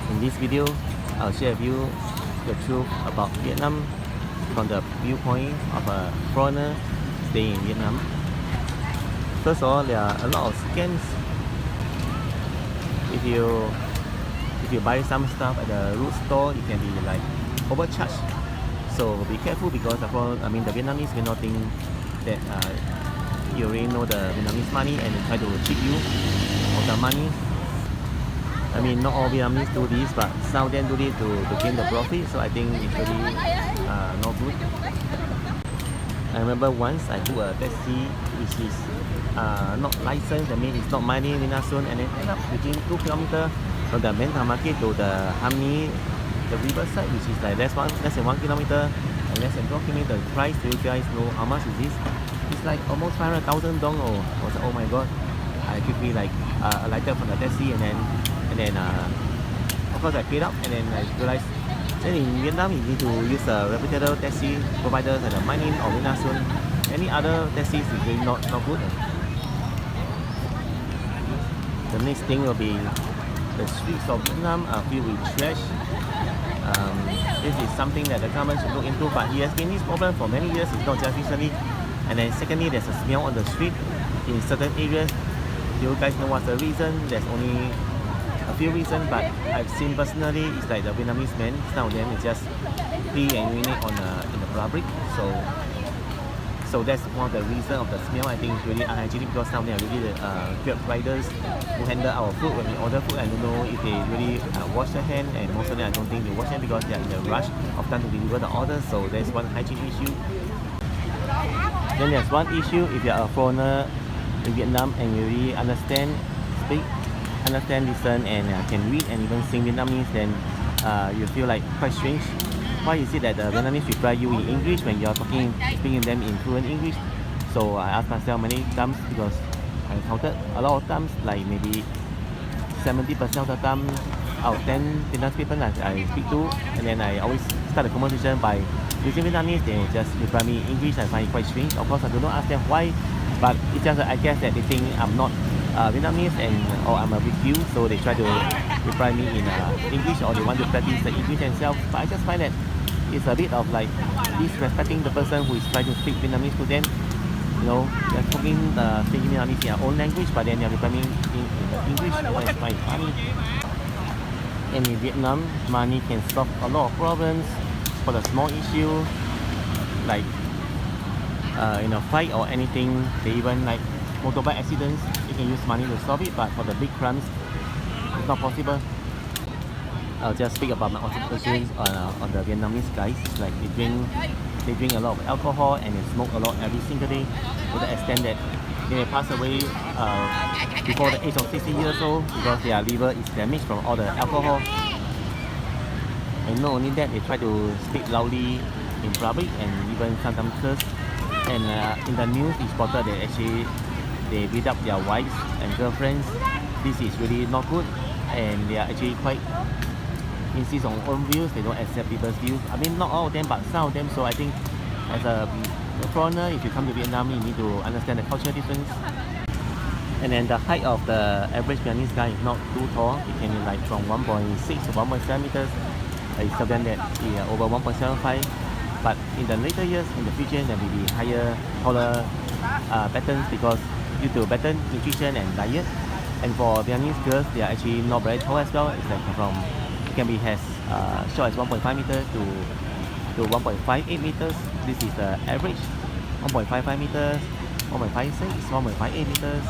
In this video, I'll share with you the truth about Vietnam from the viewpoint of a foreigner staying in Vietnam. First of all, there are a lot of scams. If you buy some stuff at the root store, it can be like overcharged. So be careful because the Vietnamese may not think that you already know the Vietnamese money and they try to cheat you of the money. I mean, not all Vietnamese do this, but some of them do it to gain the profit. So I think it's really not good. I remember once I took a taxi which is not licensed. I mean, it's not my name, Vinasun, and then end up between 2 kilometers from the main town market to the Hamni, the riverside, which is like less than 1 kilometer and less than 12 kilometers. The price, do you guys know how much is this? It's like almost 500,000 dong. I was like, oh my god. I quickly like alighted from the taxi and then of course I paid up, and then I realized then in Vietnam you need to use a reputable taxi providers and my name or Vinasun. Any other taxis is really not good. The next thing will be the streets of Vietnam are filled with trash. This is something that the government should look into, but it has been this problem for many years. It's not just recently. And then secondly, there's a smell on the street in certain areas. You guys know what's the reason? There's only a few reasons, but I've seen personally, it's like the Vietnamese men, some of them is just pee and urinate in the public. So that's one of the reasons of the smell. I think it's really unhygienic because some of them are really the Grab riders who handle our food when we order food. I don't know if they really wash their hands, and most of them I don't think they wash them because they are in a rush of time to deliver the order. So there's one hygiene issue. Then there's one issue if you're a foreigner in Vietnam and you really understand, listen, and can read and even sing Vietnamese, then you feel like quite strange. Why is it that the Vietnamese reply you in English when you're speaking them in fluent English? So I asked myself many times because I counted a lot of times, like maybe 70% of the time out of 10 Vietnamese people that I speak to, and then I always start the conversation by using Vietnamese. They just reply me in English. I find it quite strange. Of course, I do not ask them why, but it's just I guess that they think I'm not Vietnamese or I'm a big deal, so they try to reply me in English, or they want to practice the English themselves. But I just find that it's a bit of like disrespecting the person who is trying to speak Vietnamese to them. You know, they're speaking Vietnamese in their own language, but then they're replying in English. That's quite funny. And in Vietnam, money can solve a lot of problems. For the small issue, like in a fight or anything, they even like motorbike accidents, you can use money to solve it. But for the big crimes, it's not possible. I'll just speak about my observations on the Vietnamese guys. Like they drink a lot of alcohol and they smoke a lot every single day, to the extent that they may pass away before the age of 60 years old because their liver is damaged from all the alcohol. And not only that, they try to speak loudly in public and even sometimes curse. And in the news, it's reported that actually they beat up their wives and girlfriends. This is really not good, and they are actually quite insist on own views. They don't accept people's views. I mean, not all of them, but some of them. So I think as a foreigner, if you come to Vietnam, you need to understand the cultural difference. And then the height of the average Vietnamese guy is not too tall. It can be like from 1.6 to 1.7 meters. It's something that over 1.75, but in the later years, in the future, there will be higher, taller patterns because due to better nutrition and diet. And for Vietnamese girls, they are actually not very tall as well. It's like it can be as short as 1.5 meters to 1.58 meters. This is the average. 1.55 meters, 1.56, 1.58 meters.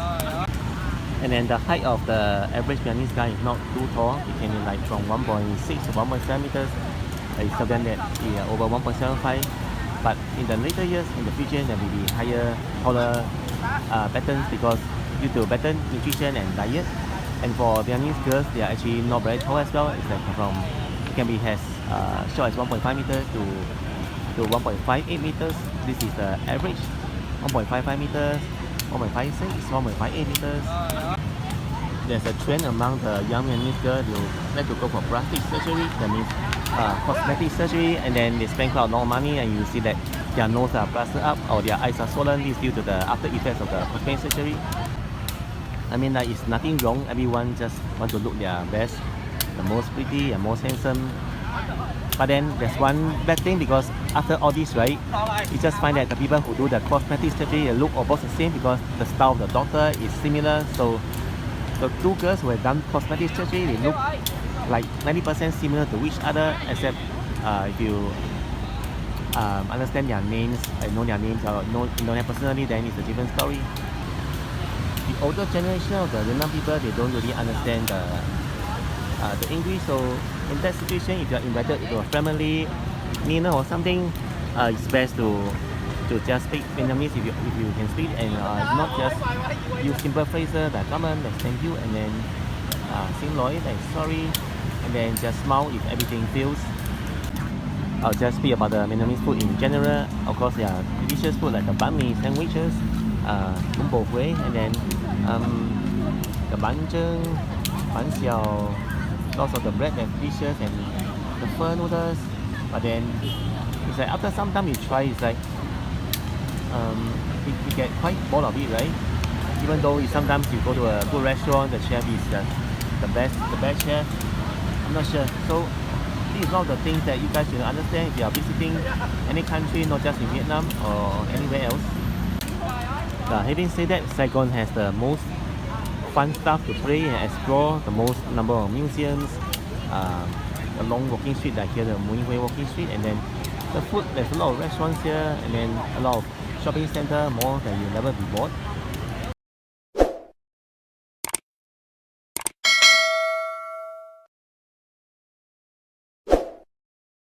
And then the height of the average Vietnamese guy is not too tall. It can be like from 1.6 to 1.7 meters. It's something that over 1.75, but in the later years, in the future, there will be higher, taller patterns because due to better nutrition and diet. And for Vietnamese girls, they are actually not very tall as well. It's like it can be as short as 1.5 meters to 1.58 meters. This is the average. 1.55 meters, 1.56, 1.58 meters. There's a trend among the young Vietnamese girls. They like to go for plastic surgery. That means cosmetic surgery, and then they spend quite a lot of money, and you see that their nose are plastered up or their eyes are swollen. This is due to the after effects of the cosmetic surgery. I mean, it's nothing wrong. Everyone just want to look their best. the most pretty and most handsome. But then there's one bad thing because after all this, right, you just find that the people who do the cosmetic surgery they look almost the same because the style of the doctor is similar. So the two girls who have done cosmetic surgery, they look like 90% similar to each other, except if you understand their names, know their names, or know them personally, then it's a different story. The older generation of the Vietnam people, they don't really understand the English. So in that situation, if you are invited to a family dinner or something, it's best to just speak Vietnamese if you can speak, and not just use simple phrases like "cảm ơn," like "thank you," and then "xin lỗi," like "sorry," and then just smile if everything feels. I'll just speak about the Vietnamese food in general. Of course, there are delicious food like the bánh mì sandwiches, bún bò Huế, and then the bánh trưng, bánh xèo, also the bread and dishes and the pho noodles. But then it's like after some time you try, it's like you get quite bored of it, right? Even though sometimes you go to a good restaurant, the chef is the best chef. I'm not sure. So this is one of the things that you guys should understand if you are visiting any country, not just in Vietnam or anywhere else. Having said that, Saigon has the most fun stuff to play and explore, the most number of museums, a long walking street like here, the Mui Hui walking street, and then the food, there's a lot of restaurants here, and then a lot of shopping center, malls that you'll never be bored.